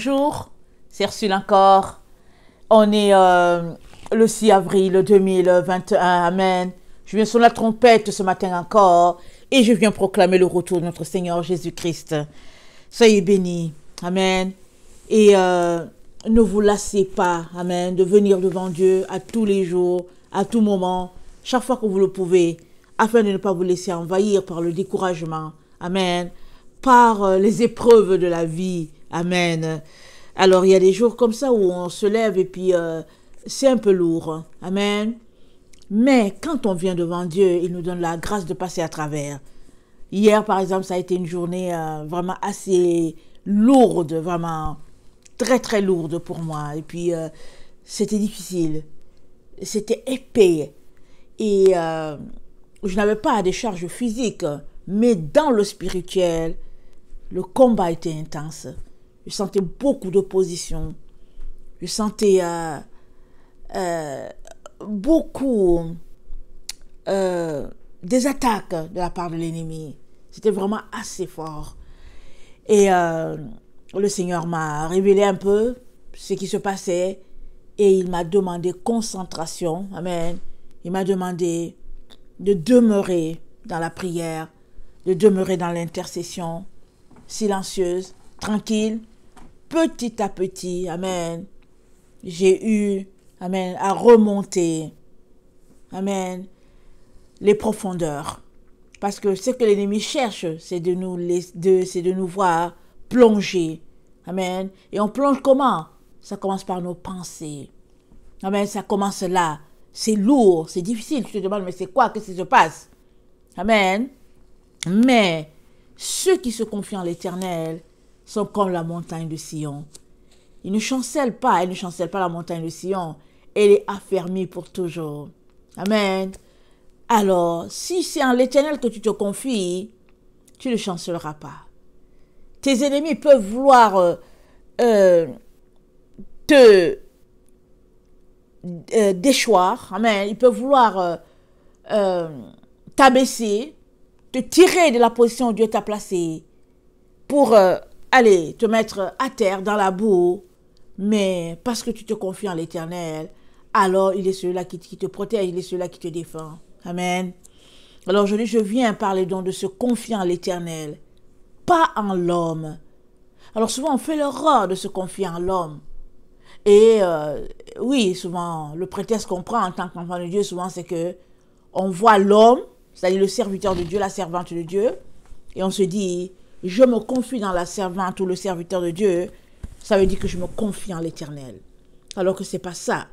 Bonjour, c'est Ursule encore. On est le 6 avril 2021, Amen. Je viens sur la trompette ce matin encore et je viens proclamer le retour de notre Seigneur Jésus-Christ. Soyez bénis, Amen. Et ne vous lassez pas, Amen, de venir devant Dieu à tous les jours, à tout moment, chaque fois que vous le pouvez, afin de ne pas vous laisser envahir par le découragement, Amen, par les épreuves de la vie, Amen. Alors, il y a des jours comme ça où on se lève et puis c'est un peu lourd, Amen. Mais quand on vient devant Dieu, il nous donne la grâce de passer à travers. Hier, par exemple, ça a été une journée vraiment assez lourde, vraiment très très lourde pour moi. Et puis, c'était difficile, c'était épais. Et je n'avais pas des charges physiques, mais dans le spirituel, le combat était intense. Je sentais beaucoup d'opposition. Je sentais beaucoup des attaques de la part de l'ennemi. C'était vraiment assez fort. Et le Seigneur m'a révélé un peu ce qui se passait et il m'a demandé concentration. Amen. Il m'a demandé de demeurer dans la prière, de demeurer dans l'intercession, silencieuse, tranquille, petit à petit. Amen. J'ai eu, amen, à remonter, amen, les profondeurs. Parce que ce que l'ennemi cherche, c'est de nous voir plonger. Amen. Et on plonge comment? Ça commence par nos pensées. Amen. Ça commence là. C'est lourd, c'est difficile. Tu te demandes, mais c'est quoi? Qu'est-ce qui se passe? Amen. Mais ceux qui se confient en l'Éternel sont comme la montagne de Sion. Ils ne chancellent pas, elle ne chancelle pas la montagne de Sion. Elle est affermie pour toujours. Amen. Alors, si c'est en l'Éternel que tu te confies, tu ne chancelleras pas. Tes ennemis peuvent vouloir te déchoir. Amen. Ils peuvent vouloir t'abaisser, te tirer de la position où Dieu t'a placé pour aller te mettre à terre dans la boue. Mais parce que tu te confies en l'Éternel, alors il est celui-là qui te protège, il est celui-là qui te défend. Amen. Alors aujourd'hui, je viens parler donc de se confier en l'Éternel, pas en l'homme. Alors souvent, on fait l'erreur de se confier en l'homme. Et oui, souvent, le prétexte qu'on prend en tant qu'enfant de Dieu, souvent, c'est que on voit l'homme, c'est-à-dire le serviteur de Dieu, la servante de Dieu, et on se dit, je me confie dans la servante ou le serviteur de Dieu, ça veut dire que je me confie en l'Éternel. Alors que c'est pas ça.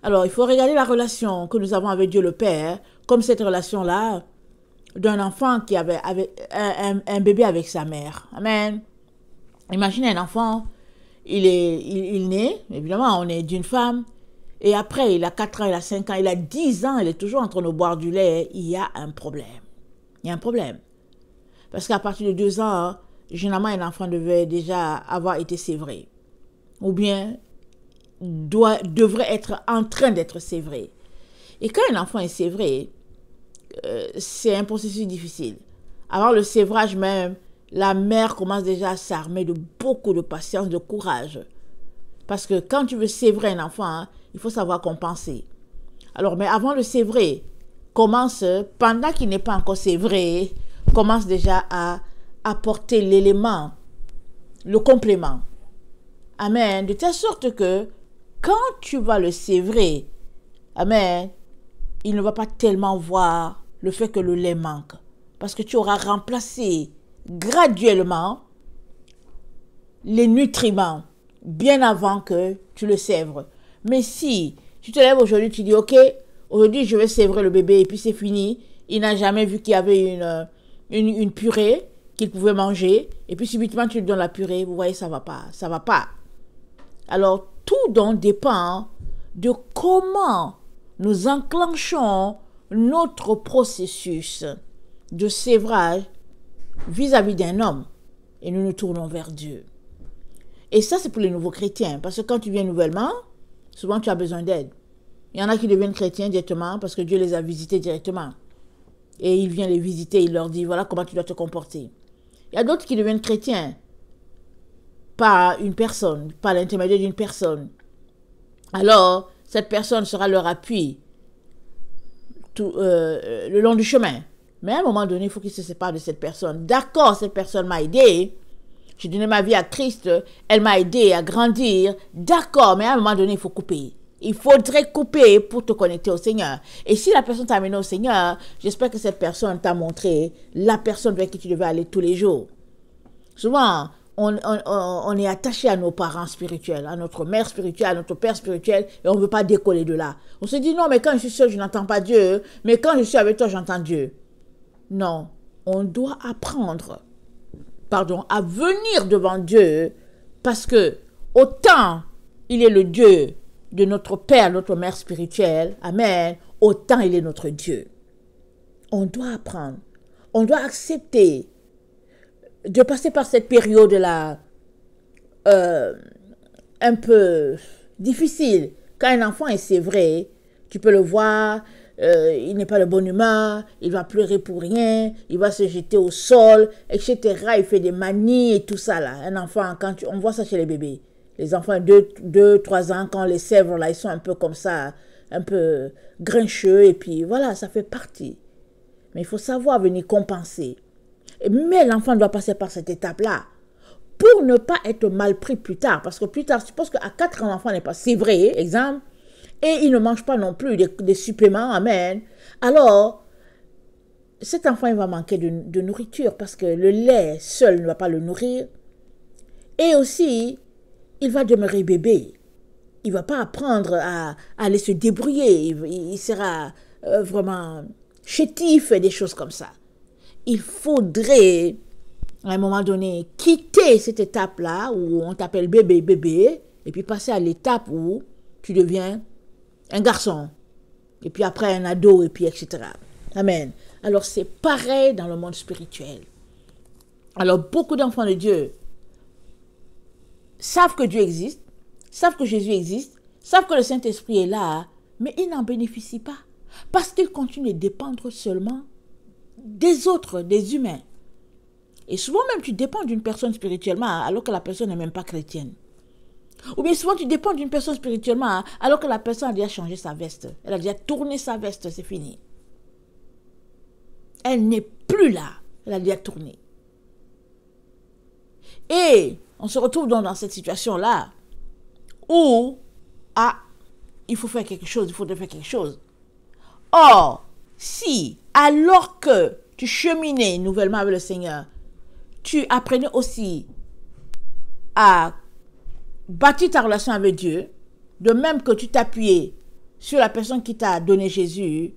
Alors, il faut regarder la relation que nous avons avec Dieu le Père, comme cette relation-là d'un enfant qui avait un bébé avec sa mère. Amen. Imaginez un enfant, il naît, évidemment, on est d'une femme, et après, il a 4 ans, il a 5 ans, il a 10 ans, il est toujours en train de boire du lait, il y a un problème. Il y a un problème. Parce qu'à partir de 2 ans, généralement, un enfant devait déjà avoir été sévré. Ou bien, devrait être en train d'être sévré. Et quand un enfant est sévré, c'est un processus difficile. Avant le sévrage même, la mère commence déjà à s'armer de beaucoup de patience, de courage. Parce que quand tu veux sévrer un enfant, il faut savoir compenser. Alors, mais avant le sévrer, commence, pendant qu'il n'est pas encore sévré, commence déjà à apporter l'élément, le complément. Amen. De telle sorte que quand tu vas le sévrer, amen, il ne va pas tellement voir le fait que le lait manque. Parce que tu auras remplacé graduellement les nutriments bien avant que tu le sèvres. Mais si tu te lèves aujourd'hui, tu dis, ok, aujourd'hui je vais sévrer le bébé et puis c'est fini. Il n'a jamais vu qu'il y avait une purée qu'il pouvait manger. Et puis subitement tu lui donnes la purée. Vous voyez, ça va pas. Ça va pas. Alors, tout donc dépend de comment nous enclenchons notre processus de sévrage vis-à-vis d'un homme et nous nous tournons vers Dieu. Et ça, c'est pour les nouveaux chrétiens, parce que quand tu viens nouvellement, souvent tu as besoin d'aide. Il y en a qui deviennent chrétiens directement parce que Dieu les a visités directement. Et il vient les visiter, il leur dit, voilà comment tu dois te comporter. Il y a d'autres qui deviennent chrétiens par une personne, par l'intermédiaire d'une personne, alors cette personne sera leur appui le long du chemin. Mais à un moment donné, il faut qu'ils se séparent de cette personne. D'accord, cette personne m'a aidé. J'ai donné ma vie à Christ. Elle m'a aidé à grandir. D'accord, mais à un moment donné, il faut couper. Il faudrait couper pour te connecter au Seigneur. Et si la personne t'a amené au Seigneur, j'espère que cette personne t'a montré la personne vers qui tu devais aller tous les jours. Souvent, on est attaché à nos parents spirituels, à notre mère spirituelle, à notre père spirituel, et on ne veut pas décoller de là. On se dit, non, mais quand je suis seul, je n'entends pas Dieu. Mais quand je suis avec toi, j'entends Dieu. Non, on doit apprendre, à venir devant Dieu, parce que autant il est le Dieu de notre père, notre mère spirituelle, amen, autant il est notre Dieu. On doit apprendre, on doit accepter de passer par cette période-là un peu difficile. Quand un enfant est sévré, tu peux le voir, il n'est pas de bonne humeur, il va pleurer pour rien, il va se jeter au sol, etc. Il fait des manies et tout ça là. Un enfant, on voit ça chez les bébés. Les enfants de 2-3 ans, quand les sèvres là, ils sont un peu comme ça, un peu grincheux, et puis voilà, ça fait partie. Mais il faut savoir venir compenser. Mais l'enfant doit passer par cette étape-là pour ne pas être mal pris plus tard. Parce que plus tard, suppose qu'à 4 ans, l'enfant n'est pas sévré, exemple, et il ne mange pas non plus des suppléments, amen. Alors, cet enfant, il va manquer de nourriture parce que le lait seul ne va pas le nourrir. Et aussi, il va demeurer bébé. Il ne va pas apprendre à aller se débrouiller. Il sera vraiment chétif et des choses comme ça. Il faudrait, à un moment donné, quitter cette étape-là où on t'appelle bébé, et puis passer à l'étape où tu deviens un garçon, et puis après un ado, et puis etc. Amen. Alors c'est pareil dans le monde spirituel. Alors beaucoup d'enfants de Dieu savent que Dieu existe, savent que Jésus existe, savent que le Saint-Esprit est là, mais ils n'en bénéficient pas, parce qu'ils continuent de dépendre seulement des autres, des humains. Et souvent même tu dépends d'une personne spirituellement alors que la personne n'est même pas chrétienne. Ou bien souvent tu dépends d'une personne spirituellement alors que la personne a déjà changé sa veste. Elle a déjà tourné sa veste, c'est fini. Elle n'est plus là. Elle a déjà tourné. Et on se retrouve donc dans cette situation-là où il faut faire quelque chose, il faudrait faire quelque chose. Or, si, alors que tu cheminais nouvellement avec le Seigneur, tu apprenais aussi à bâtir ta relation avec Dieu, de même que tu t'appuyais sur la personne qui t'a donné Jésus,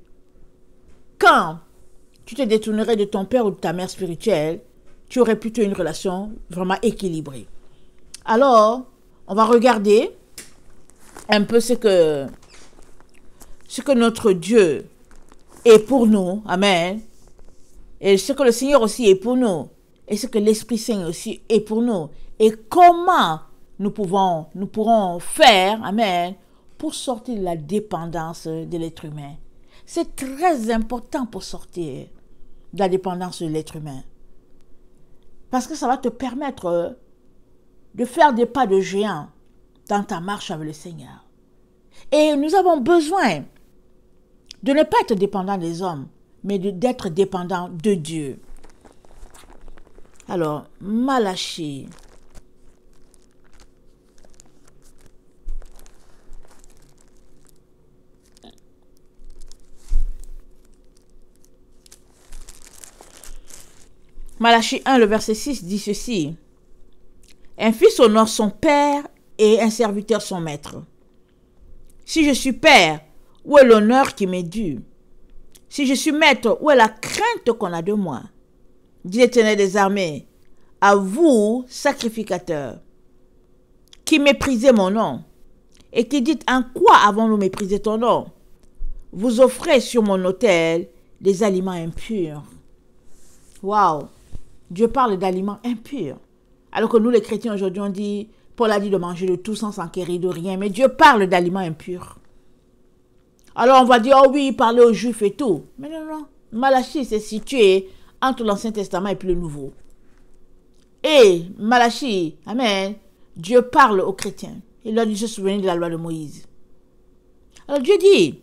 quand tu te détournerais de ton père ou de ta mère spirituelle, tu aurais plutôt une relation vraiment équilibrée. Alors, on va regarder un peu ce que notre Dieu est pour nous, amen, et ce que le Seigneur aussi est pour nous, et ce que l'Esprit Saint aussi est pour nous, et comment nous pourrons faire, amen, pour sortir de la dépendance de l'être humain. C'est très important pour sortir de la dépendance de l'être humain. Parce que ça va te permettre de faire des pas de géant dans ta marche avec le Seigneur. Et nous avons besoin de ne pas être dépendant des hommes, mais d'être dépendant de Dieu. Alors, Malachie. Malachie 1, le verset 6 dit ceci. Un fils honore son père et un serviteur son maître. Si je suis père, où est l'honneur qui m'est dû? Si je suis maître, où est la crainte qu'on a de moi? Dit l'Éternel des armées, à vous, sacrificateurs, qui méprisez mon nom, et qui dites, en quoi avons-nous méprisé ton nom? Vous offrez sur mon autel des aliments impurs. Waouh! Dieu parle d'aliments impurs. Alors que nous, les chrétiens, aujourd'hui, on dit, Paul a dit de manger de tout sans s'enquérir de rien, mais Dieu parle d'aliments impurs. Alors on va dire, oh oui, il parlait aux Juifs et tout. Mais non, non. Malachie s'est situé entre l'Ancien Testament et puis le Nouveau. Et Malachie, amen, Dieu parle aux chrétiens. Il leur dit, se souvenir de la loi de Moïse. Alors Dieu dit,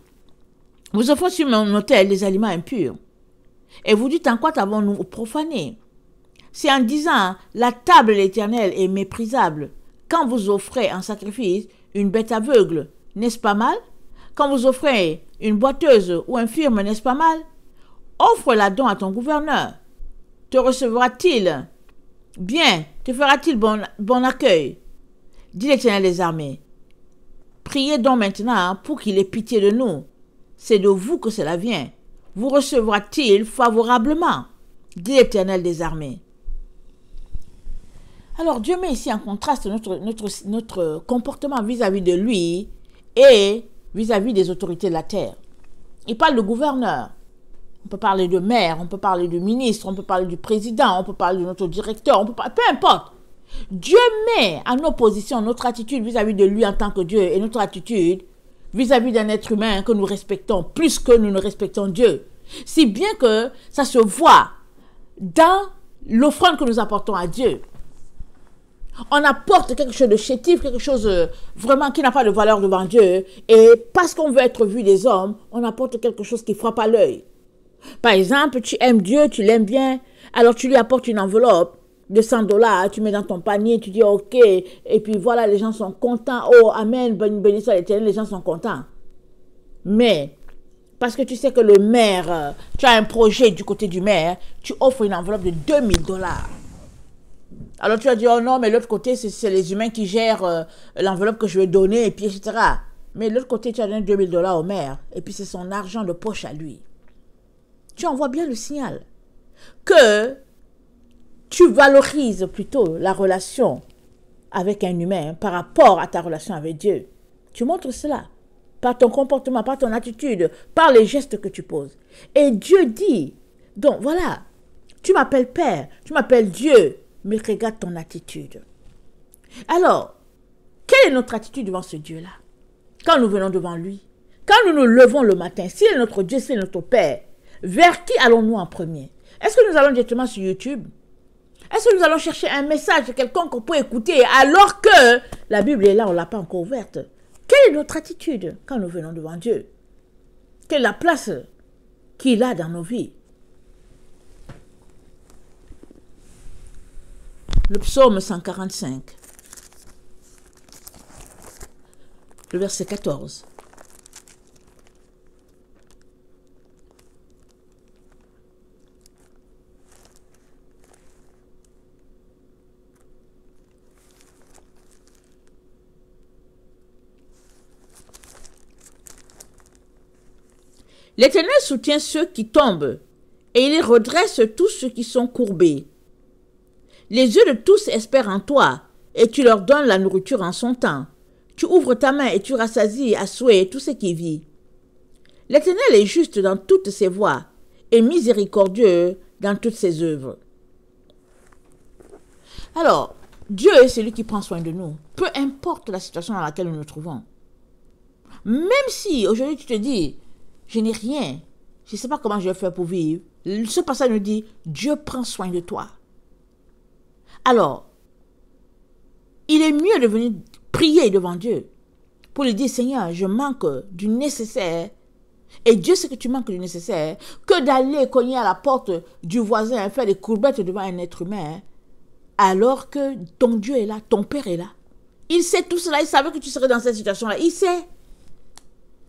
vous offrez sur mon autel des aliments impurs. Et vous dites, en quoi t'avons-nous profané? C'est en disant, la table de l'Éternel est méprisable. Quand vous offrez en sacrifice une bête aveugle, n'est-ce pas mal? Quand vous offrez une boiteuse ou infirme, n'est-ce pas mal? Offre-la donc à ton gouverneur. Te recevra-t-il bien? Te fera-t-il bon accueil? Dit l'Éternel des armées. Priez donc maintenant pour qu'il ait pitié de nous. C'est de vous que cela vient. Vous recevra-t-il favorablement? Dit l'Éternel des armées. Alors Dieu met ici en contraste notre comportement vis-à-vis de lui et vis-à-vis des autorités de la terre. Il parle de gouverneur. On peut parler de maire, on peut parler de ministre, on peut parler du président, on peut parler de notre directeur, peu importe. Dieu met en opposition notre attitude vis-à-vis de lui en tant que Dieu et notre attitude vis-à-vis d'un être humain que nous respectons plus que nous ne respectons Dieu. Si bien que ça se voit dans l'offrande que nous apportons à Dieu. On apporte quelque chose de chétif, quelque chose vraiment qui n'a pas de valeur devant Dieu. Et parce qu'on veut être vu des hommes, on apporte quelque chose qui frappe à l'œil. Par exemple, tu aimes Dieu, tu l'aimes bien, alors tu lui apportes une enveloppe de $100, tu mets dans ton panier, tu dis ok, et puis voilà, les gens sont contents, oh amen, béni soit l'Éternel, les gens sont contents. Mais, parce que tu sais que le maire, tu as un projet du côté du maire, tu offres une enveloppe de $2000. Alors tu vas dire, oh non, mais l'autre côté, c'est les humains qui gèrent l'enveloppe que je vais donner, et puis etc. Mais l'autre côté, tu as donné $2000 au maire, et puis c'est son argent de poche à lui. Tu envoies bien le signal que tu valorises plutôt la relation avec un humain par rapport à ta relation avec Dieu. Tu montres cela par ton comportement, par ton attitude, par les gestes que tu poses. Et Dieu dit, donc voilà, tu m'appelles Père, tu m'appelles Dieu, mais regarde ton attitude. Alors, quelle est notre attitude devant ce Dieu-là? Quand nous venons devant lui, quand nous nous levons le matin, s'il est notre Dieu, s'il est notre Père, vers qui allons-nous en premier? Est-ce que nous allons directement sur YouTube? Est-ce que nous allons chercher un message de quelqu'un qu'on peut écouter alors que la Bible est là, on ne l'a pas encore ouverte? Quelle est notre attitude quand nous venons devant Dieu? Quelle est la place qu'il a dans nos vies? Le psaume 145, le verset 14. L'Éternel soutient ceux qui tombent, et il redresse tous ceux qui sont courbés. Les yeux de tous espèrent en toi, et tu leur donnes la nourriture en son temps. Tu ouvres ta main et tu rassasies à souhait tout ce qui vit. L'Éternel est juste dans toutes ses voies, et miséricordieux dans toutes ses œuvres. Alors, Dieu est celui qui prend soin de nous, peu importe la situation dans laquelle nous nous trouvons. Même si aujourd'hui tu te dis, je n'ai rien, je ne sais pas comment je vais faire pour vivre, ce passage nous dit, Dieu prend soin de toi. Alors, il est mieux de venir prier devant Dieu pour lui dire, Seigneur, je manque du nécessaire, et Dieu sait que tu manques du nécessaire, que d'aller cogner à la porte du voisin, faire des courbettes devant un être humain, alors que ton Dieu est là, ton Père est là. Il sait tout cela, il savait que tu serais dans cette situation-là, il sait.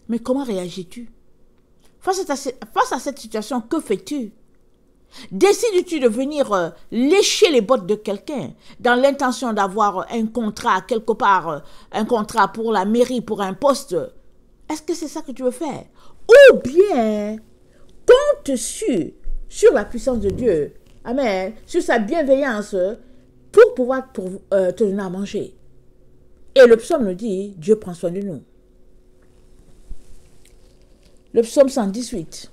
Mais comment réagis-tu? Face à cette situation, que fais-tu? Décides-tu de venir lécher les bottes de quelqu'un dans l'intention d'avoir un contrat quelque part, un contrat pour la mairie, pour un poste? Est-ce que c'est ça que tu veux faire? Ou bien, compte sur la puissance de Dieu, amen, sur sa bienveillance pour pouvoir te donner à manger. Et le psaume nous dit, Dieu prend soin de nous. Le psaume 118.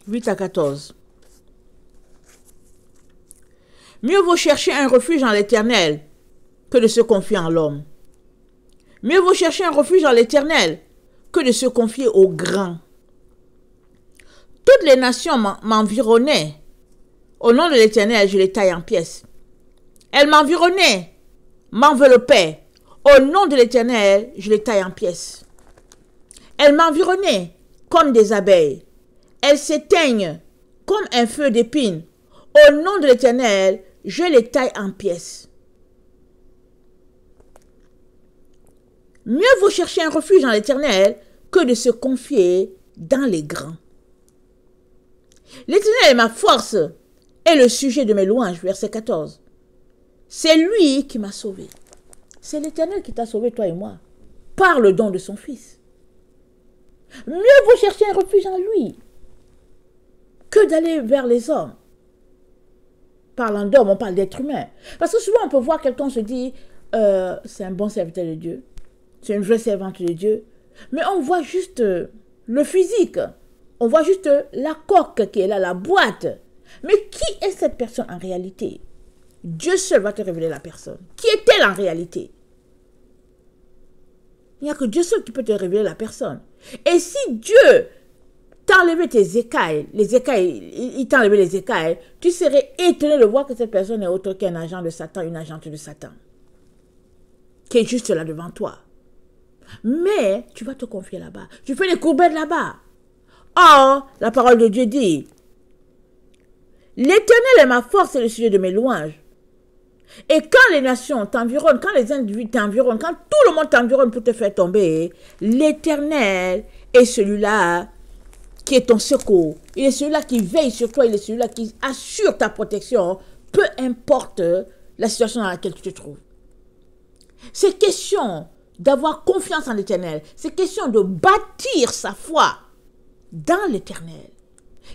« 8 à 14. Mieux vaut chercher un refuge en l'Éternel que de se confier en l'homme. Mieux vaut chercher un refuge en l'Éternel que de se confier aux grands. Toutes les nations m'environnaient. Au nom de l'Éternel, je les taille en pièces. Elles m'environnaient, m'enveloppaient. Au nom de l'Éternel, je les taille en pièces. Elles m'environnaient comme des abeilles. Elles s'éteignent comme un feu d'épine. Au nom de l'Éternel, je les taille en pièces. Mieux vaut chercher un refuge dans l'Éternel que de se confier dans les grands. L'Éternel est ma force et le sujet de mes louanges, verset 14. C'est lui qui m'a sauvé. C'est l'Éternel qui t'a sauvé, toi et moi, par le don de son Fils. Mieux vaut chercher un refuge en lui que d'aller vers les hommes. Parlant d'hommes, on parle d'être humain. Parce que souvent, on peut voir quelqu'un se dire, c'est un bon serviteur de Dieu, c'est une vraie servante de Dieu. Mais on voit juste le physique. On voit juste la coque qui est là, la boîte. Mais qui est cette personne en réalité? Dieu seul va te révéler la personne. Qui est-elle en réalité? Il n'y a que Dieu seul qui peut te révéler la personne. Et si Dieu t'a enlevé tes écailles, il t'a enlevé les écailles, tu serais étonné de voir que cette personne est autre qu'un agent de Satan, une agente de Satan, qui est juste là devant toi. Mais tu vas te confier là-bas. Tu fais des courbettes là-bas. Or, la parole de Dieu dit, l'Éternel est ma force et le sujet de mes louanges. Et quand les nations t'environnent, quand les individus t'environnent, quand tout le monde t'environne pour te faire tomber, l'Éternel est celui-là qui est ton secours. Il est celui-là qui veille sur toi, il est celui-là qui assure ta protection, peu importe la situation dans laquelle tu te trouves. C'est question d'avoir confiance en l'Éternel. C'est question de bâtir sa foi dans l'Éternel.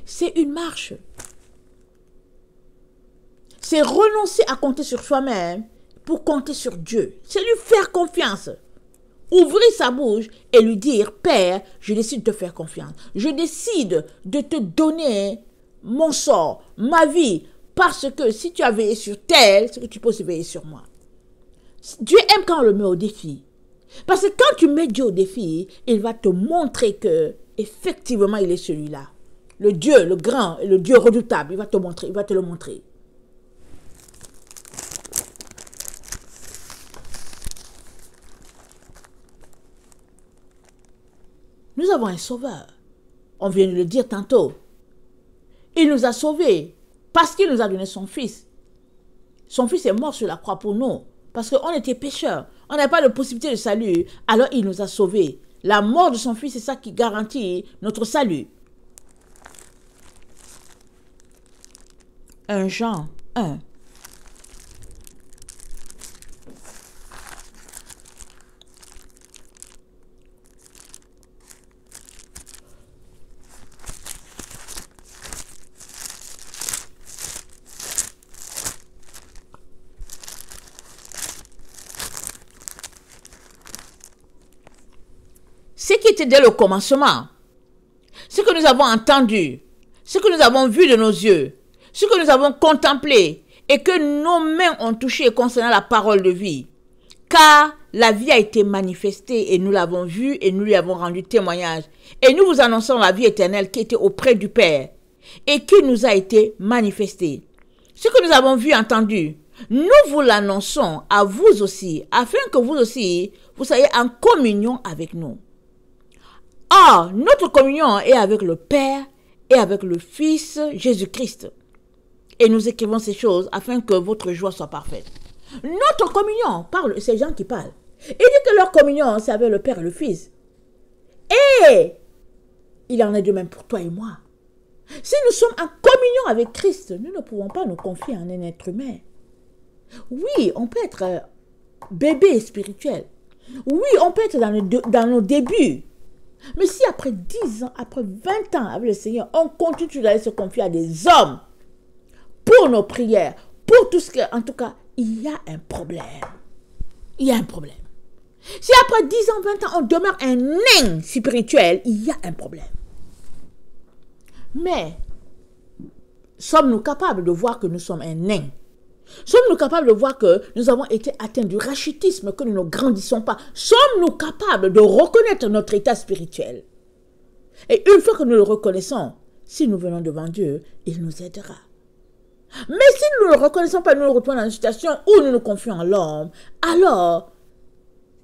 C'est une marche. C'est renoncer à compter sur soi-même pour compter sur Dieu. C'est lui faire confiance. Ouvrir sa bouche et lui dire, Père, je décide de te faire confiance. Je décide de te donner mon sort, ma vie, parce que si tu as veillé sur tel, c'est que tu peux aussi veiller sur moi. Dieu aime quand on le met au défi. Parce que quand tu mets Dieu au défi, il va te montrer que effectivement il est celui-là. Le Dieu, le grand, le Dieu redoutable, il va te montrer, il va te le montrer. Nous avons un sauveur. On vient de le dire tantôt. Il nous a sauvés parce qu'il nous a donné son Fils. Son Fils est mort sur la croix pour nous. Parce qu'on était pécheurs. On n'avait pas de possibilité de salut. Alors il nous a sauvés. La mort de son Fils, c'est ça qui garantit notre salut. 1 Jean 1. Ce qui était dès le commencement, ce que nous avons entendu, ce que nous avons vu de nos yeux, ce que nous avons contemplé et que nos mains ont touché concernant la parole de vie. Car la vie a été manifestée et nous l'avons vue et nous lui avons rendu témoignage. Et nous vous annonçons la vie éternelle qui était auprès du Père et qui nous a été manifestée. Ce que nous avons vu et entendu, nous vous l'annonçons à vous aussi, afin que vous aussi, vous soyez en communion avec nous. Or, notre communion est avec le Père et avec le Fils Jésus-Christ. Et nous écrivons ces choses afin que votre joie soit parfaite. Notre communion, c'est Jean qui parle. Il dit que leur communion, c'est avec le Père et le Fils. Et il en est de même pour toi et moi. Si nous sommes en communion avec Christ, nous ne pouvons pas nous confier en un être humain. Oui, on peut être bébé spirituel. Oui, on peut être dans nos débuts. Mais si après 10 ans, après 20 ans avec le Seigneur, on continue d'aller se confier à des hommes pour nos prières, pour tout ce que... En tout cas, il y a un problème. Il y a un problème. Si après 10 ans, 20 ans, on demeure un nain spirituel, il y a un problème. Mais, sommes-nous capables de voir que nous sommes un nain? Sommes-nous capables de voir que nous avons été atteints du rachitisme, que nous ne grandissons pas? Sommes-nous capables de reconnaître notre état spirituel? Et une fois que nous le reconnaissons, si nous venons devant Dieu, il nous aidera. Mais si nous ne le reconnaissons pas, nous nous retrouvons dans une situation où nous nous confions en l'homme, alors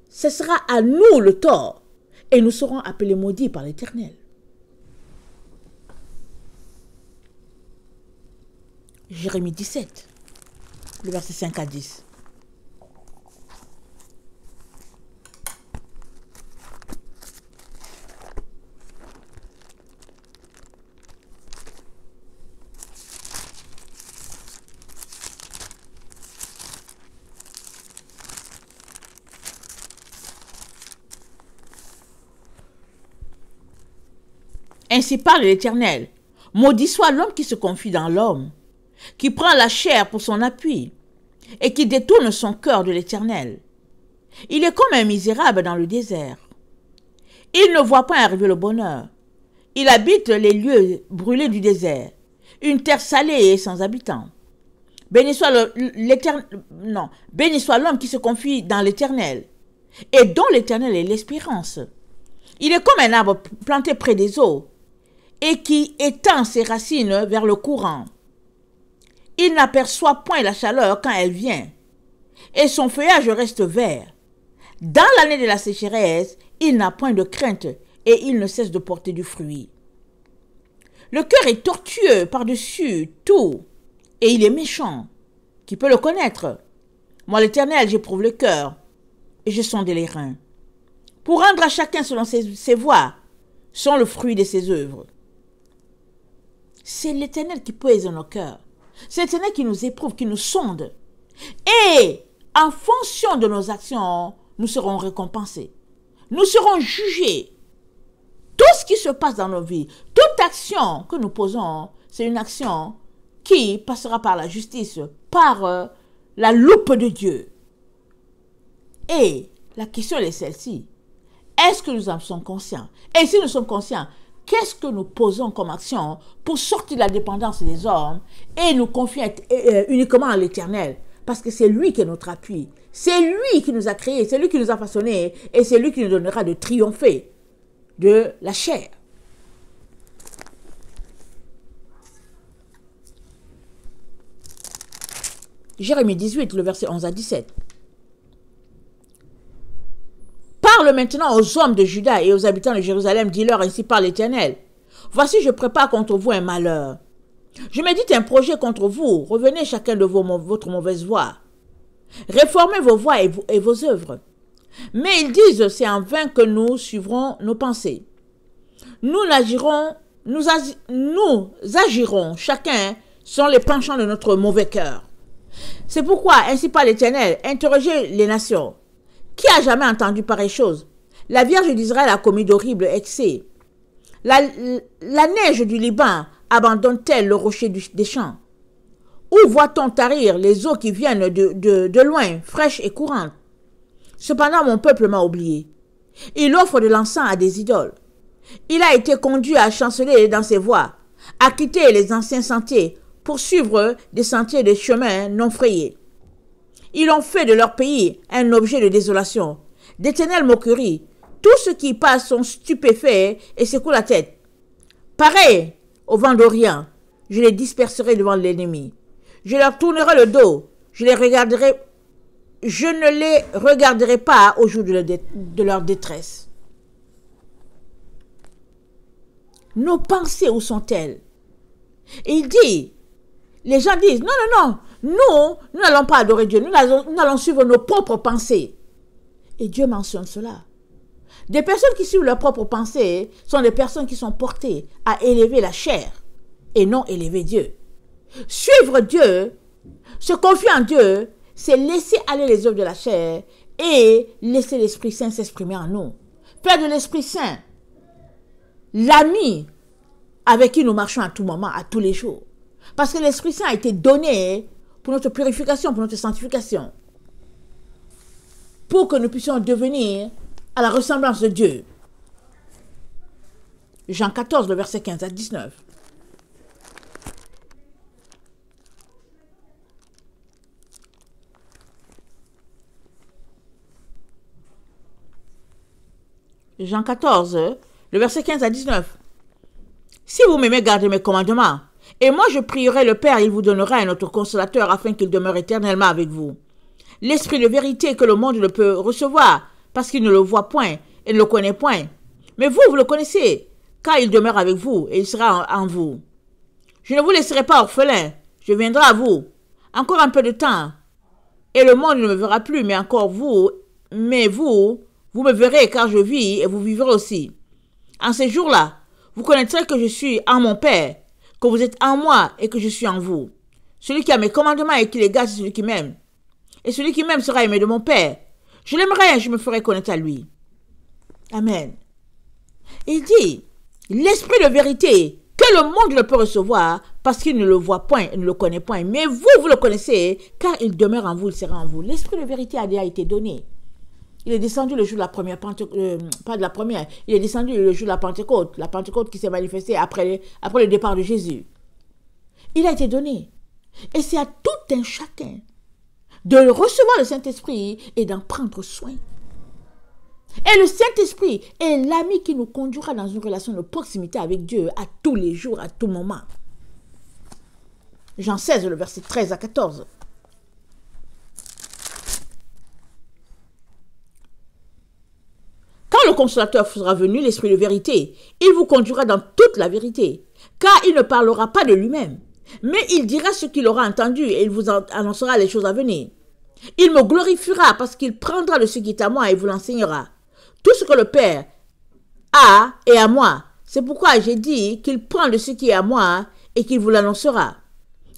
ce sera à nous le tort et nous serons appelés maudits par l'Éternel. Jérémie 17, le verset 5 à 10. Ainsi parle l'Éternel. Maudit soit l'homme qui se confie dans l'homme, qui prend la chair pour son appui, et qui détourne son cœur de l'Éternel. Il est comme un misérable dans le désert. Il ne voit pas arriver le bonheur. Il habite les lieux brûlés du désert, une terre salée et sans habitants. Béni soit l'homme qui se confie dans l'Éternel, et dont l'Éternel est l'espérance. Il est comme un arbre planté près des eaux, et qui étend ses racines vers le courant. Il n'aperçoit point la chaleur quand elle vient, et son feuillage reste vert. Dans l'année de la sécheresse, il n'a point de crainte, et il ne cesse de porter du fruit. Le cœur est tortueux par-dessus tout, et il est méchant. Qui peut le connaître? Moi, l'Éternel, j'éprouve le cœur, et je sonde les reins, pour rendre à chacun selon ses voies, sont le fruit de ses œuvres. C'est l'Éternel qui pèse dans nos cœurs. C'est l'Éternel qui nous éprouve, qui nous sonde. Et en fonction de nos actions, nous serons récompensés. Nous serons jugés. Tout ce qui se passe dans nos vies, toute action que nous posons, c'est une action qui passera par la justice, par la loupe de Dieu. Et la question est celle-ci. Est-ce que nous en sommes conscients? Et si nous sommes conscients, qu'est-ce que nous posons comme action pour sortir de la dépendance des hommes et nous confier uniquement à l'Éternel? Parce que c'est lui qui est notre appui. C'est lui qui nous a créés, c'est lui qui nous a façonnés et c'est lui qui nous donnera de triompher de la chair. Jérémie 18, le verset 11 à 17. Parle maintenant aux hommes de Juda et aux habitants de Jérusalem, dis-leur ainsi par l'Éternel. Voici, je prépare contre vous un malheur. Je médite un projet contre vous. Revenez chacun de votre mauvaise voie. Réformez vos voies et vos œuvres. Mais ils disent, c'est en vain que nous suivrons nos pensées. Nous agirons chacun selon les penchants de notre mauvais cœur. C'est pourquoi, ainsi par l'Éternel, interrogez les nations. Qui a jamais entendu pareille chose? La Vierge d'Israël a commis d'horribles excès. La neige du Liban abandonne-t-elle le rocher des champs? Où voit-on tarir les eaux qui viennent de loin, fraîches et courantes? Cependant, mon peuple m'a oublié. Il offre de l'encens à des idoles. Il a été conduit à chanceler dans ses voies, à quitter les anciens sentiers pour suivre des sentiers de chemins non frayés. Ils ont fait de leur pays un objet de désolation, d'éternelles moqueries. Tous ceux qui y passent sont stupéfaits et secouent la tête. Pareil au vent d'Orient, je les disperserai devant l'ennemi. Je leur tournerai le dos, je ne les regarderai pas au jour de leur détresse. Nos pensées, où sont-elles? Et il dit, les gens disent, non, nous n'allons pas adorer Dieu, nous allons suivre nos propres pensées. Et Dieu mentionne cela. Des personnes qui suivent leurs propres pensées sont des personnes qui sont portées à élever la chair et non élever Dieu. Suivre Dieu, se confier en Dieu, c'est laisser aller les œuvres de la chair et laisser l'Esprit Saint s'exprimer en nous. Faire de l'Esprit Saint l'ami avec qui nous marchons à tout moment, à tous les jours. Parce que l'Esprit Saint a été donné pour notre purification, pour notre sanctification. Pour que nous puissions devenir à la ressemblance de Dieu. Jean 14, le verset 15 à 19. Jean 14, le verset 15 à 19. Si vous m'aimez, gardez mes commandements. Et moi, je prierai le Père, il vous donnera un autre consolateur afin qu'il demeure éternellement avec vous. L'esprit de vérité que le monde ne peut recevoir parce qu'il ne le voit point et ne le connaît point. Mais vous, vous le connaissez, car il demeure avec vous et il sera en vous. Je ne vous laisserai pas orphelin, je viendrai à vous. Encore un peu de temps, et le monde ne me verra plus, mais vous me verrez, car je vis et vous vivrez aussi. En ces jours-là, vous connaîtrez que je suis en mon Père, que vous êtes en moi et que je suis en vous. Celui qui a mes commandements et qui les garde, c'est celui qui m'aime. Et celui qui m'aime sera aimé de mon Père. Je l'aimerai et je me ferai connaître à lui. Amen. Il dit, l'esprit de vérité que le monde ne peut recevoir parce qu'il ne le voit point et ne le connaît point. Mais vous, vous le connaissez, car il demeure en vous, il sera en vous. L'esprit de vérité a déjà été donné. Il est descendu le jour de la première Pentecôte, pas de la première, il est descendu le jour de la Pentecôte qui s'est manifestée après le départ de Jésus. Il a été donné. Et c'est à tout un chacun de recevoir le Saint-Esprit et d'en prendre soin. Et le Saint-Esprit est l'ami qui nous conduira dans une relation de proximité avec Dieu à tous les jours, à tout moment. Jean 16, le verset 13 à 14. Quand le consolateur sera venu, l'Esprit de vérité, il vous conduira dans toute la vérité, car il ne parlera pas de lui-même, mais il dira ce qu'il aura entendu et il vous annoncera les choses à venir. Il me glorifiera parce qu'il prendra de ce qui est à moi et vous l'enseignera. Tout ce que le Père a est à moi. C'est pourquoi j'ai dit qu'il prend de ce qui est à moi et qu'il vous l'annoncera.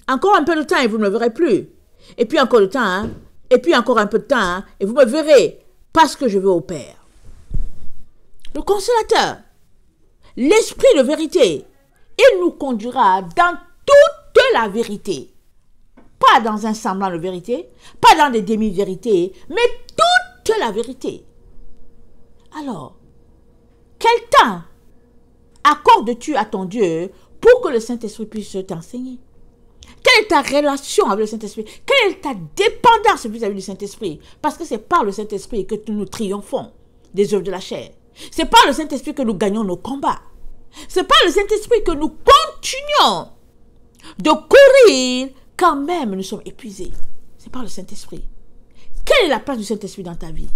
Encore un peu de temps et vous ne me verrez plus. Et puis encore de temps, et puis encore un peu de temps, et vous me verrez parce que je vais au Père. Le consolateur, l'esprit de vérité, il nous conduira dans toute la vérité. Pas dans un semblant de vérité, pas dans des demi-vérités, mais toute la vérité. Alors, quel temps accordes-tu à ton Dieu pour que le Saint-Esprit puisse t'enseigner? Quelle est ta relation avec le Saint-Esprit? Quelle est ta dépendance vis-à-vis du Saint-Esprit? Parce que c'est par le Saint-Esprit que nous triomphons des œuvres de la chair. C'est par le Saint-Esprit que nous gagnons nos combats. C'est par le Saint-Esprit que nous continuons de courir quand même nous sommes épuisés. C'est par le Saint-Esprit. Quelle est la place du Saint-Esprit dans ta vie?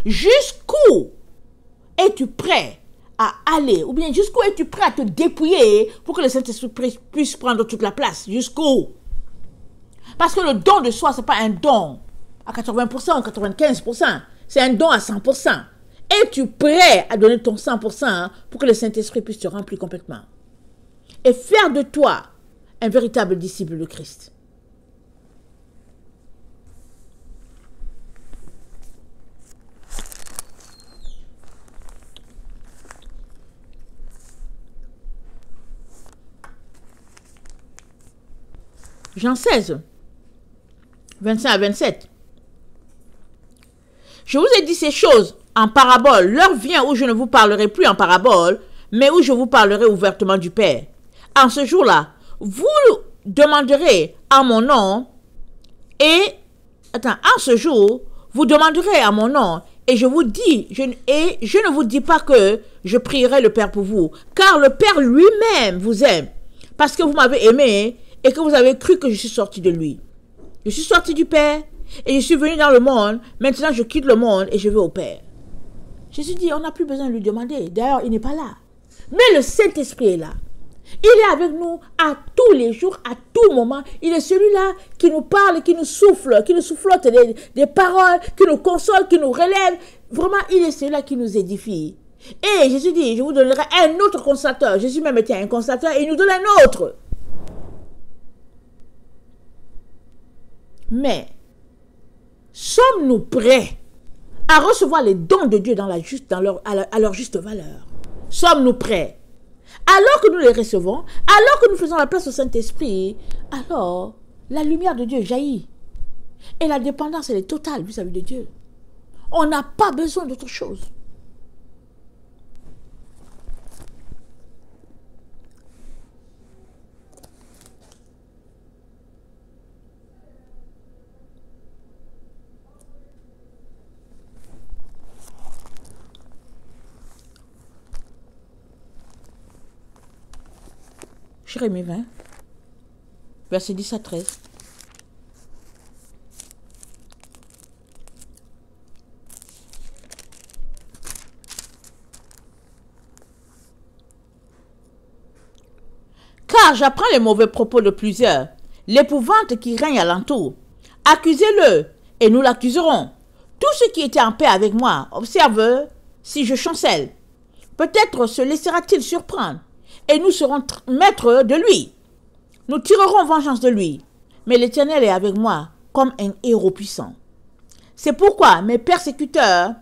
Jusqu'où es-tu prêt à aller? Ou bien jusqu'où es-tu prêt à te dépouiller pour que le Saint-Esprit puisse prendre toute la place? Jusqu'où? Parce que le don de soi, ce n'est pas un don à 80% ou 95%. C'est un don à 100%. Es-tu prêt à donner ton 100% pour que le Saint-Esprit puisse te remplir complètement? Et faire de toi un véritable disciple de Christ. Jean 16, 25 à 27. Je vous ai dit ces choses en parabole. L'heure vient où je ne vous parlerai plus en parabole, mais où je vous parlerai ouvertement du Père. En ce jour-là, vous demanderez en mon nom en ce jour, vous demanderez à mon nom et je ne vous dis pas que je prierai le Père pour vous, car le Père lui-même vous aime, parce que vous m'avez aimé et que vous avez cru que je suis sorti de lui. Je suis sorti du Père et je suis venu dans le monde. Maintenant, je quitte le monde et je vais au Père. Jésus dit, on n'a plus besoin de lui demander. D'ailleurs, il n'est pas là. Mais le Saint-Esprit est là. Il est avec nous à tous les jours, à tout moment. Il est celui-là qui nous parle, qui nous souffle, qui nous soufflote des paroles, qui nous console, qui nous relève. Vraiment, il est celui-là qui nous édifie. Et Jésus dit, je vous donnerai un autre consolateur. Jésus même était un consolateur et il nous donne un autre. Mais, sommes-nous prêts à recevoir les dons de Dieu à leur juste valeur? Sommes-nous prêts? Alors que nous les recevons, alors que nous faisons la place au Saint-Esprit, alors la lumière de Dieu jaillit. Et la dépendance, elle est totale vis-à-vis de Dieu. On n'a pas besoin d'autre chose. Jérémie 20, verset 10 à 13. Car j'apprends les mauvais propos de plusieurs, l'épouvante qui règne alentour. Accusez-le, et nous l'accuserons. Tous ceux qui étaient en paix avec moi, observent si je chancelle. Peut-être se laissera-t-il surprendre, et nous serons maîtres de lui. Nous tirerons vengeance de lui, mais l'Éternel est avec moi comme un héros puissant. C'est pourquoi mes persécuteurs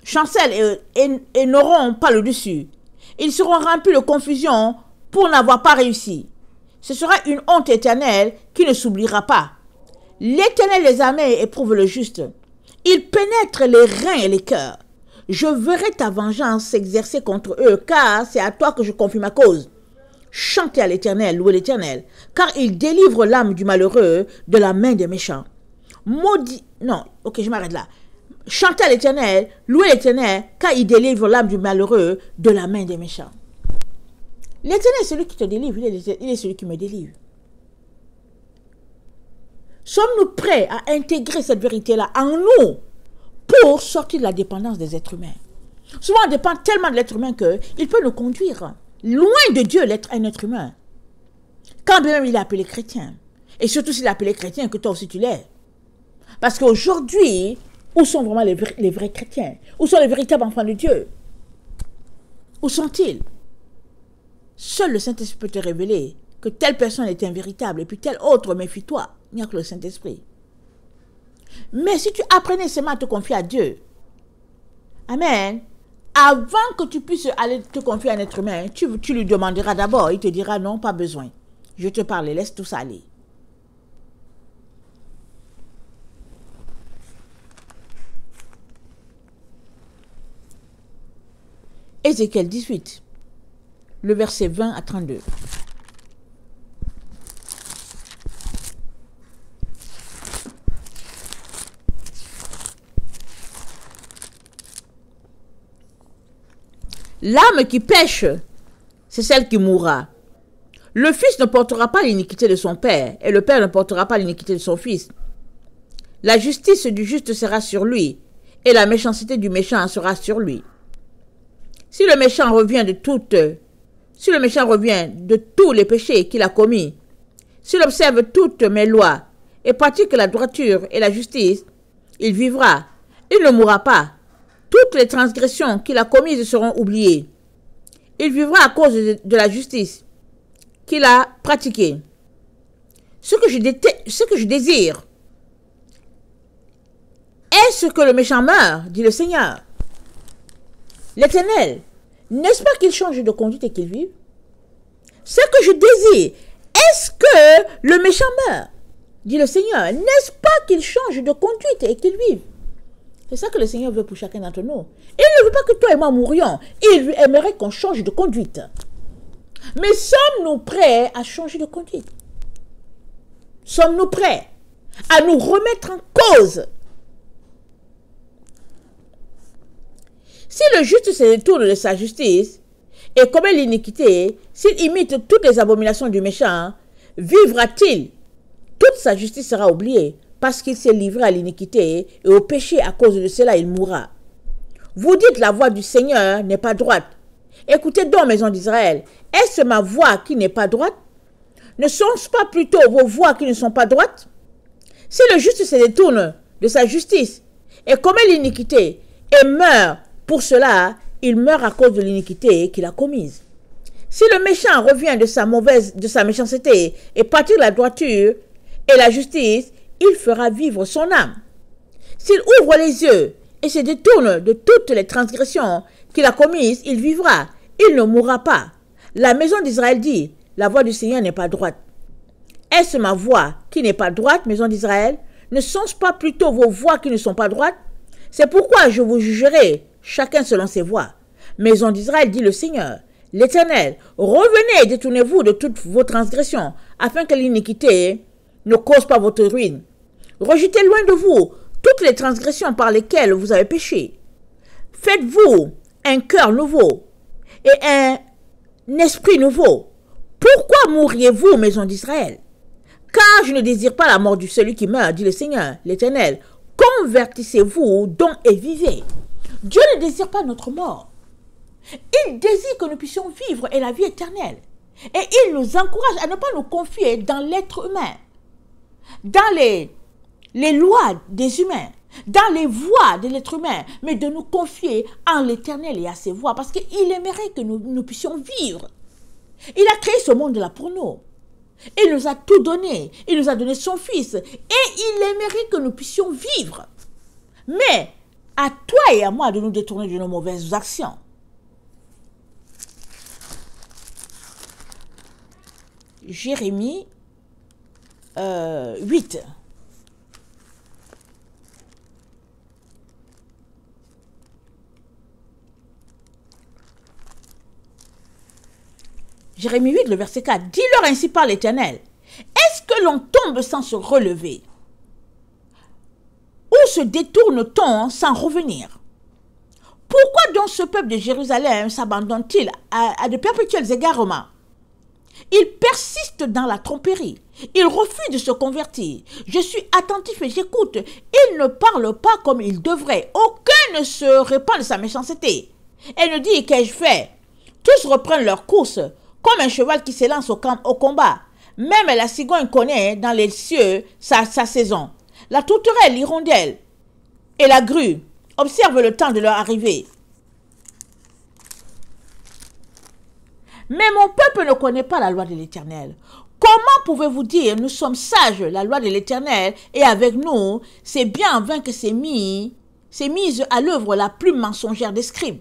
chancellent et n'auront pas le dessus. Ils seront remplis de confusion pour n'avoir pas réussi. Ce sera une honte éternelle qui ne s'oubliera pas. L'Éternel des armées éprouve le juste. Il pénètre les reins et les cœurs. Je verrai ta vengeance s'exercer contre eux, car c'est à toi que je confie ma cause. Chantez à l'Éternel, louez l'Éternel, car il délivre l'âme du malheureux de la main des méchants. Maudit... Non, ok, je m'arrête là. Chantez à l'Éternel, louez l'Éternel, car il délivre l'âme du malheureux de la main des méchants. L'Éternel est celui qui te délivre, il est celui qui me délivre. Sommes-nous prêts à intégrer cette vérité-là en nous pour sortir de la dépendance des êtres humains? Souvent, on dépend tellement de l'être humain qu'il peut nous conduire loin de Dieu, un être humain. Quand bien même il est appelé chrétien. Et surtout s'il est appelé chrétien, que toi aussi tu l'es. Parce qu'aujourd'hui, où sont vraiment les vrais chrétiens? Où sont les véritables enfants de Dieu? Où sont-ils? Seul le Saint-Esprit peut te révéler que telle personne est invéritable et puis telle autre, méfie-toi. Il n'y a que le Saint-Esprit. Mais si tu apprenais seulement à te confier à Dieu, amen, avant que tu puisses aller te confier à un être humain, tu lui demanderas d'abord, il te dira non, pas besoin. Je te parle, laisse tout ça aller. Ézéchiel 18, le verset 20 à 32. L'âme qui pêche, c'est celle qui mourra. Le fils ne portera pas l'iniquité de son père, et le père ne portera pas l'iniquité de son fils. La justice du juste sera sur lui, et la méchanceté du méchant sera sur lui. Si le méchant revient de tous les péchés qu'il a commis, s'il observe toutes mes lois, et pratique la droiture et la justice, il vivra, il ne mourra pas. Toutes les transgressions qu'il a commises seront oubliées. Il vivra à cause de la justice qu'il a pratiquée. Ce que je désire est ce que le méchant meurt, dit le Seigneur. L'Éternel, n'est-ce pas qu'il change de conduite et qu'il vive? Ce que je désire, est-ce que le méchant meurt, dit le Seigneur. N'est-ce pas qu'il change de conduite et qu'il vive? C'est ça que le Seigneur veut pour chacun d'entre nous. Il ne veut pas que toi et moi mourions. Il aimerait qu'on change de conduite. Mais sommes-nous prêts à changer de conduite? Sommes-nous prêts à nous remettre en cause? Si le juste se détourne de sa justice et commet l'iniquité, s'il imite toutes les abominations du méchant, vivra-t-il? Toute sa justice sera oubliée. Parce qu'il s'est livré à l'iniquité et au péché, à cause de cela, il mourra. Vous dites la voix du Seigneur n'est pas droite. Écoutez donc, maison d'Israël, est-ce ma voix qui n'est pas droite? Ne sont-ce pas plutôt vos voix qui ne sont pas droites? Si le juste se détourne de sa justice et commet l'iniquité et meurt pour cela, il meurt à cause de l'iniquité qu'il a commise. Si le méchant revient de sa méchanceté et pratique la droiture et la justice, il fera vivre son âme. S'il ouvre les yeux et se détourne de toutes les transgressions qu'il a commises, il vivra, il ne mourra pas. La maison d'Israël dit, la voix du Seigneur n'est pas droite. Est-ce ma voix qui n'est pas droite, maison d'Israël? Ne sont-ce pas plutôt vos voix qui ne sont pas droites? C'est pourquoi je vous jugerai, chacun selon ses voies. Maison d'Israël, dit le Seigneur, l'Éternel, revenez et détournez-vous de toutes vos transgressions, afin que l'iniquité ne cause pas votre ruine. Rejetez loin de vous toutes les transgressions par lesquelles vous avez péché. Faites-vous un cœur nouveau et un esprit nouveau. Pourquoi mourriez-vous, maison d'Israël? Car je ne désire pas la mort du celui qui meurt, dit le Seigneur, l'Éternel. Convertissez-vous donc et vivez. Dieu ne désire pas notre mort. Il désire que nous puissions vivre et la vie éternelle. Et il nous encourage à ne pas nous confier dans l'être humain, dans les lois des humains, dans les voies de l'être humain, mais de nous confier en l'Éternel et à ses voies, parce qu'il aimerait que nous puissions vivre. Il a créé ce monde-là pour nous. Il nous a tout donné. Il nous a donné son Fils. Et il aimerait que nous puissions vivre. Mais à toi et à moi de nous détourner de nos mauvaises actions. Jérémie 8. Jérémie 8, le verset 4. Dis-leur ainsi par l'Éternel. Est-ce que l'on tombe sans se relever? Ou se détourne-t-on sans revenir? Pourquoi donc ce peuple de Jérusalem s'abandonne-t-il à de perpétuels égarements? Il persiste dans la tromperie. Il refuse de se convertir. Je suis attentif et j'écoute. Il ne parle pas comme il devrait. Aucun ne se répand de sa méchanceté. Et ne dit qu'ai-je fait? Tous reprennent leur course, comme un cheval qui s'élance au combat. Même la cigogne connaît dans les cieux sa saison. La tourterelle, l'hirondelle et la grue observent le temps de leur arrivée. Mais mon peuple ne connaît pas la loi de l'Éternel. Comment pouvez-vous dire, nous sommes sages, la loi de l'Éternel, et avec nous, c'est bien en vain que c'est mise à l'œuvre la plus mensongère des scribes.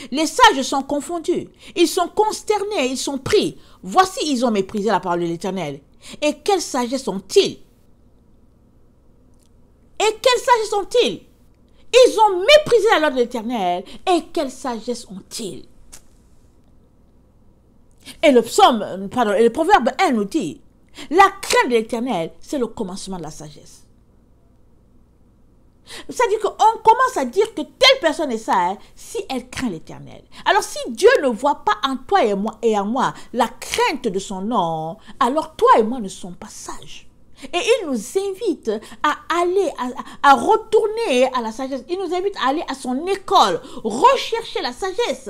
Les sages sont confondus, ils sont consternés, ils sont pris. Voici, ils ont méprisé la parole de l'Éternel. Et quelle sagesse ont-ils? Et quelle sagesse ont-ils? Ils ont méprisé la loi de l'Éternel. Et quelle sagesse ont-ils? Et le proverbe 1 nous dit, la crainte de l'Éternel, c'est le commencement de la sagesse. C'est-à-dire qu'on commence à dire que telle personne est sage si elle craint l'Éternel. Alors si Dieu ne voit pas en toi et en moi la crainte de son nom, alors toi et moi ne sommes pas sages. Et il nous invite à aller, à retourner à la sagesse. Il nous invite à aller à son école, rechercher la sagesse.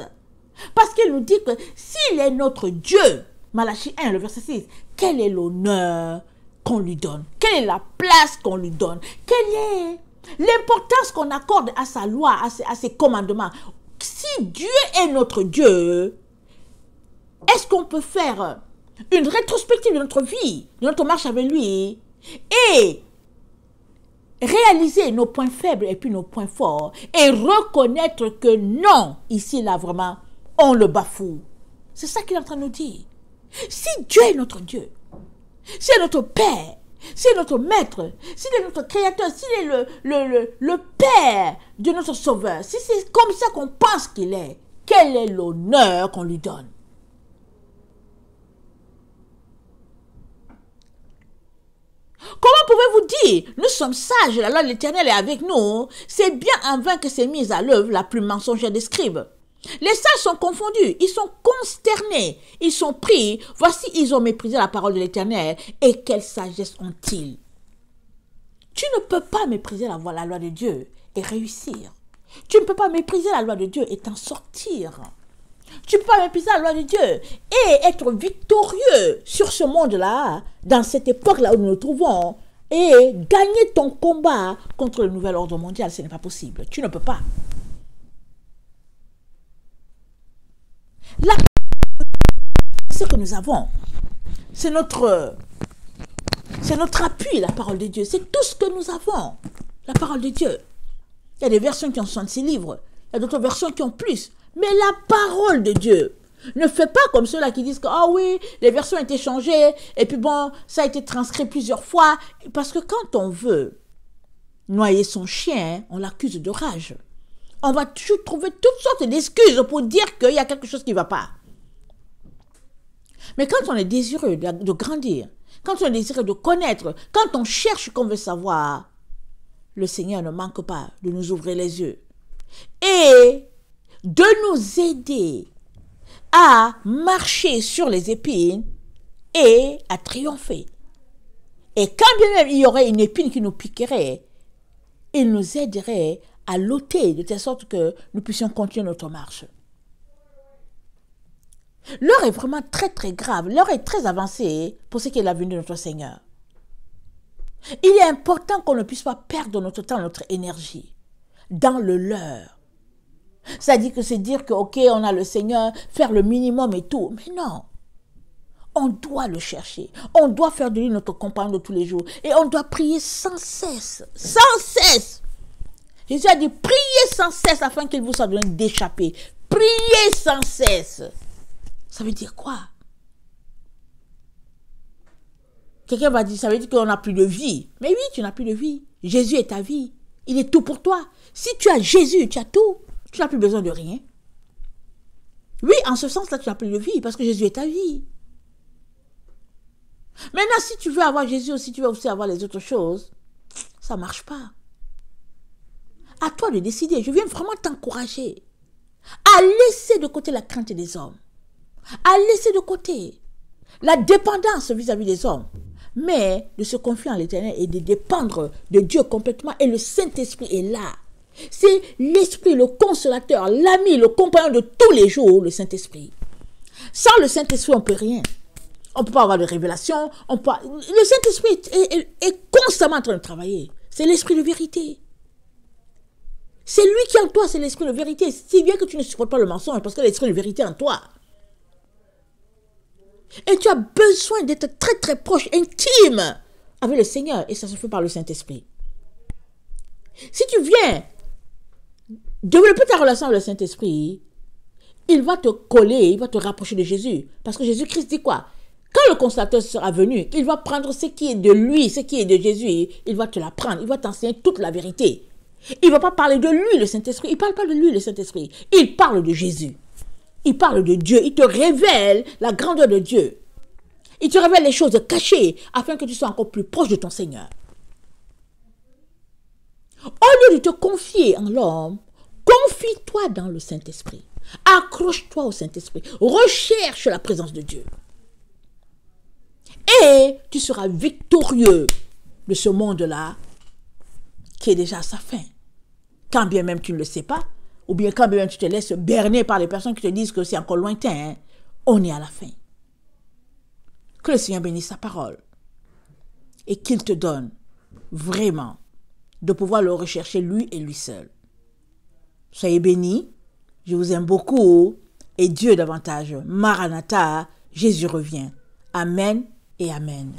Parce qu'il nous dit que s'il est notre Dieu, Malachie 1, le verset 6, quel est l'honneur qu'on lui donne? Quelle est la place qu'on lui donne? Quelle est l'importance qu'on accorde à sa loi, à ses commandements? Si Dieu est notre Dieu, est-ce qu'on peut faire une rétrospective de notre vie, de notre marche avec lui, et réaliser nos points faibles et puis nos points forts, et reconnaître que non, ici, là, vraiment, on le bafoue? C'est ça qu'il est en train de nous dire. Si Dieu est notre Dieu, c'est notre Père, c'est notre Maître, s'il est notre Créateur, s'il est le Père de notre Sauveur, si c'est comme ça qu'on pense qu'il est, quel est l'honneur qu'on lui donne? Comment pouvez-vous dire, nous sommes sages, la loi de l'Éternel est avec nous? C'est bien en vain que s'est mise à l'œuvre la plus mensongère des scribes. Les sages sont confondus, ils sont consternés, ils sont pris. Voici, ils ont méprisé la parole de l'Éternel. Et quelle sagesse ont-ils? Tu ne peux pas mépriser la loi de Dieu et réussir. Tu ne peux pas mépriser la loi de Dieu et t'en sortir. Tu ne peux pas mépriser la loi de Dieu et être victorieux sur ce monde-là, dans cette époque-là où nous nous trouvons, et gagner ton combat contre le nouvel ordre mondial. Ce n'est pas possible. Tu ne peux pas. Là, ce que nous avons, c'est notre appui, la parole de Dieu. C'est tout ce que nous avons, la parole de Dieu. Il y a des versions qui ont 66 livres, il y a d'autres versions qui ont plus. Mais la parole de Dieu ne fait pas comme ceux-là qui disent que, ah oui, les versions ont été changées, et puis bon, ça a été transcrit plusieurs fois. Parce que quand on veut noyer son chien, on l'accuse de rage. On va toujours trouver toutes sortes d'excuses pour dire qu'il y a quelque chose qui ne va pas. Mais quand on est désireux de grandir, quand on est désireux de connaître, quand on cherche qu'on veut savoir, le Seigneur ne manque pas de nous ouvrir les yeux et de nous aider à marcher sur les épines et à triompher. Et quand bien même il y aurait une épine qui nous piquerait, il nous aiderait à l'ôter de telle sorte que nous puissions continuer notre marche. L'heure est vraiment très très grave, l'heure est très avancée pour ce qui est la venue de notre Seigneur. Il est important qu'on ne puisse pas perdre notre temps, notre énergie dans le leurre. C'est-à-dire que c'est dire que, ok, on a le Seigneur, faire le minimum et tout. Mais non. On doit le chercher. On doit faire de lui notre compagnon de tous les jours. Et on doit prier sans cesse. Sans cesse. Jésus a dit, priez sans cesse afin qu'il vous soit donné d'échapper. Priez sans cesse. Ça veut dire quoi? Quelqu'un va dire, ça veut dire qu'on n'a plus de vie. Mais oui, tu n'as plus de vie. Jésus est ta vie. Il est tout pour toi. Si tu as Jésus, tu as tout. Tu n'as plus besoin de rien. Oui, en ce sens-là, tu n'as plus de vie parce que Jésus est ta vie. Maintenant, si tu veux avoir Jésus ou si tu veux aussi avoir les autres choses, ça ne marche pas. À toi de décider. Je viens vraiment t'encourager à laisser de côté la crainte des hommes, à laisser de côté la dépendance vis-à-vis des hommes, mais de se confier en l'Éternel et de dépendre de Dieu complètement. Et le Saint-Esprit est là. C'est l'Esprit, le consolateur, l'ami, le compagnon de tous les jours, le Saint-Esprit. Sans le Saint-Esprit, on ne peut rien. On ne peut pas avoir de révélation. Le Saint-Esprit est constamment en train de travailler. C'est l'Esprit de vérité. C'est lui qui est en toi, c'est l'Esprit de vérité. Si bien que tu ne supportes pas le mensonge, parce que l'Esprit de vérité est en toi. Et tu as besoin d'être très très proche, intime avec le Seigneur. Et ça se fait par le Saint-Esprit. Si tu viens développer ta relation avec le Saint-Esprit, il va te coller, il va te rapprocher de Jésus. Parce que Jésus-Christ dit quoi? Quand le consolateur sera venu, il va prendre ce qui est de lui, ce qui est de Jésus, il va te l'apprendre, il va t'enseigner toute la vérité. Il ne va pas parler de lui, le Saint-Esprit. Il ne parle pas de lui, le Saint-Esprit. Il parle de Jésus. Il parle de Dieu. Il te révèle la grandeur de Dieu. Il te révèle les choses cachées afin que tu sois encore plus proche de ton Seigneur. Au lieu de te confier en l'homme, confie-toi dans le Saint-Esprit. Accroche-toi au Saint-Esprit. Recherche la présence de Dieu. Et tu seras victorieux de ce monde-là qui est déjà à sa fin. Quand bien même tu ne le sais pas, ou bien quand bien même tu te laisses berner par les personnes qui te disent que c'est encore lointain, on est à la fin. Que le Seigneur bénisse sa parole et qu'il te donne vraiment de pouvoir le rechercher lui et lui seul. Soyez bénis, je vous aime beaucoup et Dieu davantage. Maranatha, Jésus revient. Amen et amen.